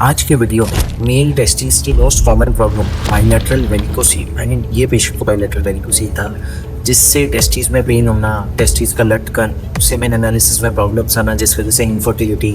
आज के वीडियो में मेल टेस्टिस की most common problem bilateral varicocele, I mean ये पेशेंट को बाइलेटरल वेरिकोसील था, जिससे टेस्टिस में पेन होना, टेस्टिस का लटकन, सेमेन एनालिसिस में प्रॉब्लम्स आना, जिस वजह से इनफर्टिलिटी,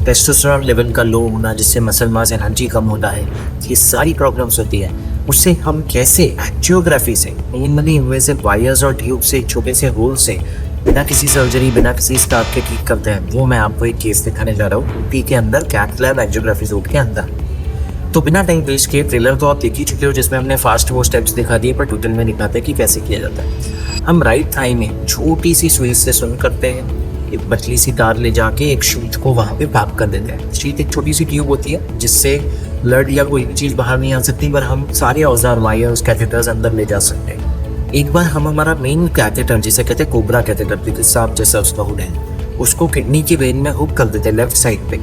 टेस्टोस्टेरोन लेवल का लो होना, जिससे मसल मास एनर्जी कम होता है, ये सारी प्रॉब्लम्स होती है। उससे हम कैसे एंजियोग्राफी से, मिनिमली इन्वेसिव वायर्स और ट्यूब से, छोटे से होल से, बिना किसी सर्जरी, बिना किसी स्टाफ के ठीक करते हैं, वो मैं आपको एक केस दिखाने जा रहा हूँ यूपी के अंदर, कैथ लैब एंजियोग्राफी जोन के अंदर। तो बिना टाइम वेस्ट किए, ट्रेलर तो आप देख ही चुके हो जिसमें हमने फास्ट वो स्टेप्स दिखा दिए, पर टोटल में दिखाते हैं कि कैसे किया जाता है। हम राइट थाई में छोटी सी सुई से सुन करते हैं, एक पतली सी तार ले जाके एक शीट को वहाँ पे पैक कर देते हैं। शीट एक छोटी सी ट्यूब होती है जिससे ब्लड या कोई भी चीज़ बाहर नहीं आ सकती, पर हम सारे औजार, वायर्स, कैथेटर्स अंदर ले जा सकते हैं। एक बार हम हमारा मेन कैथेटर, जिसे कहते हैं कोबरा कैथेटर, बिकॉज सांप जैसा उसका हुड है, उसको किडनी की वेन में हुक कर देते हैं लेफ्ट साइड पे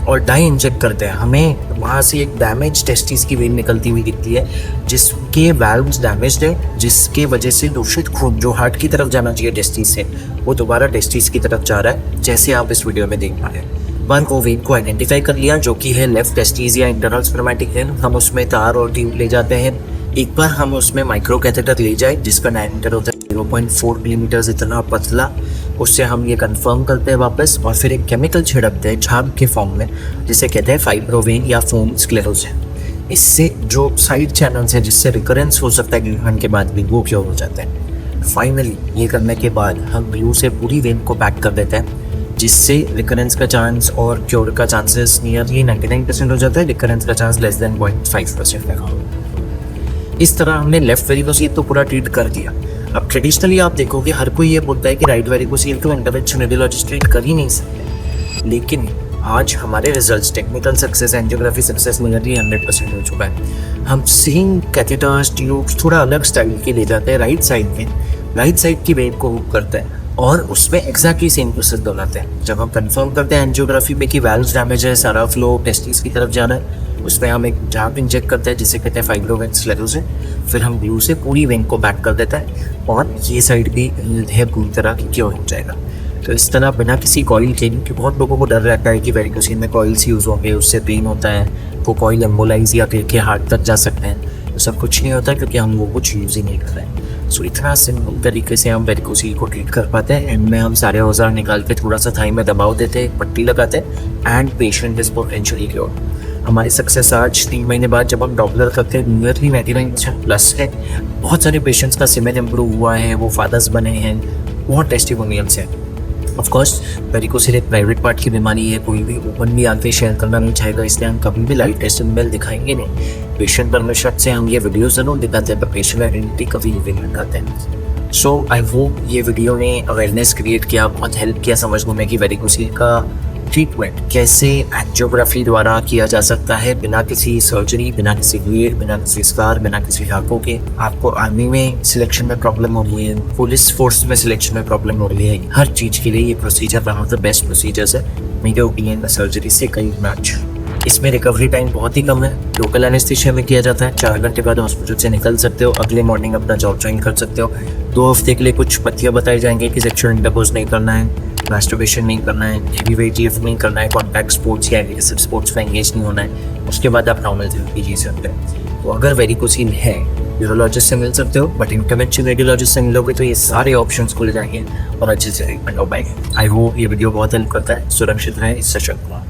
और डाई इंजेक्ट करते हैं। हमें वहाँ से एक डैमेज टेस्टिस की वेन निकलती हुई दिखती है, जिसके वाल्व्स डैमेज्ड है, जिसके वजह से दूषित खून जो हार्ट की तरफ जाना चाहिए टेस्टिस से, वो दोबारा टेस्टिस की तरफ जा रहा है, जैसे आप इस वीडियो में देख पा रहे हैं। वन को वेन को आइडेंटिफाई कर लिया, जो कि है लेफ्ट टेस्टिस या इंटरनल स्पर्मेटिक वेन। हम उसमें तार और ट्यूब ले जाते हैं। एक बार हम उसमें माइक्रो कैथेटर ले जाए, जिसका डायमीटर होता है 0.4 मिलीमीटर, इतना पतला। उससे हम ये कंफर्म करते हैं वापस, और फिर एक केमिकल छिड़कते हैं झाग के फॉर्म में, जिसे कहते हैं फाइब्रोवेन या फोम स्क्लेरोसिन। इससे जो साइड चैनल्स हैं जिससे रिकरेंस हो सकता है ग्लूकन के बाद भी, वो क्योर हो जाते हैं। फाइनली ये करने के बाद हम ग्लू से पूरी वेन को पैक कर देते हैं, जिससे रिकरेंस का चांस और क्योर का चांसेस नियरली 99% हो जाता है। रिकरेंस का चांस लेस देन 0.5% लगा। इस तरह हमने लेफ्ट वेरिकोसील तो पूरा ट्रीट कर दिया। अब ट्रेडिशनली आप देखोगे हर कोई ये बोलता है कि राइट वेरिकोसील को इंटरवेंशन रेडियोलॉजिस्ट ट्रीट कर ही नहीं सकते, लेकिन आज हमारे results, technical success, angiography success nearly 100% हो चुका है। हम सेम कैथेटर्स, ट्यूब्स थोड़ा अलग स्टाइल के ले जाते हैं, राइट साइड में, राइट साइड की वेन को हुक करते हैं और उसमें एग्जैक्टली सेम प्रोसेस दोहराते हैं। जब हम कंफर्म करते हैं एंजियोग्राफी में कि वाल्व्स डैमेज है, सारा फ्लो टेस्टिस की तरफ जाना है, उसमें हम एक झाग इंजेक्ट करते हैं जिसे कहते हैं फाइब्रोवेन स्क्लेरोसिन। फिर हम ग्लू से पूरी वेन को पैक कर देता है और ये साइड भी है पूरी तरह की क्योर हो जाएगा। तो इस तरह बिना किसी कॉइल के, क्योंकि बहुत लोगों को डर रहता है कि वेरिकोसील में कॉइल्स यूज़ होंगे, उससे पेन होता है, वो कॉइल एम्बोलाइज या के हार्ट तक जा सकते हैं। तो सब कुछ नहीं होता क्योंकि हम वो कुछ यूज़ ही नहीं कर रहे हैं। सो इतना सिंपल तरीके से हम वेरिकोसील को ट्रीट कर पाते हैं। एंड में हम सारे औजार निकाल के थोड़ा सा थाई में दबाव देते हैं, पट्टी लगाते हैं, and patient is potentially cure. हमारी सक्सेस आज 3 महीने बाद जब हम डॉपलर करते हैं, नियरली 99% प्लस है। बहुत सारे पेशेंट्स का सीमेन इम्प्रूव हुआ है, वो फादर्स बने हैं, बहुत टेस्टिमोनियल्स हैं। ऑफकोर्स वेरिकोसील एक प्राइवेट पार्ट की बीमारी है, कोई भी ओपनली आगे शेयर करना नहीं चाहेगा, इसलिए हम कभी भी लाइव टेस्टिमोनियल दिखाएंगे नहीं। पेशेंट परमिशन से हम ये वीडियो जरूर दिखाते हैं, पर पेशेंट आइडेंटिटी कभी नहीं दिखाते हैं। सो आई होप ये वीडियो ने अवेयरनेस क्रिएट किया, बहुत हेल्प किया समझने में कि वेरिकोसील का ट्रीटमेंट कैसे एंजियोग्राफी द्वारा किया जा सकता है, बिना किसी सर्जरी, बिना किसी ब्लेड, बिना किसी स्कार, बिना किसी हाथों के। आपको आर्मी में सिलेक्शन में प्रॉब्लम हो रही है, पुलिस फोर्स में सिलेक्शन में प्रॉब्लम हो रही है, हर चीज़ के लिए ये procedure one of the best procedures है, मेरे ओपिनियन में सर्जरी से कई मैच। इसमें रिकवरी टाइम बहुत ही कम है, लोकल एनेस्थीसिया में किया जाता है, 4 घंटे बाद हॉस्पिटल से निकल सकते हो, अगले मॉर्निंग अपना जॉब ज्वाइन कर सकते हो। 2 हफ्ते के लिए कुछ पत्तियाँ बताई जाएंगे कि सेक्सुअल इंटरकोर्स नहीं करना है, मास्टरबेशन नहीं करना है, हेवी वेट लिफ्ट नहीं करना है, कॉन्टैक्ट स्पोर्ट्स या एग्रेसिव स्पोर्ट्स में एंगेज नहीं होना है। उसके बाद आप नॉर्मल जिंदगी जी सकते हैं। तो अगर वेरिकोसील है, यूरोलॉजिस्ट से मिल सकते हो, बट इंटरवेंशन रेडियोलॉजिस्ट से मिलोगे तो ये सारे ऑप्शंस खुल जाएंगे और अच्छे से ट्रीटमेंट हो पाएंगे। आई होप ये वीडियो बहुत हेल्प करता है। सुरक्षित रहें, इससे शुक्रिया।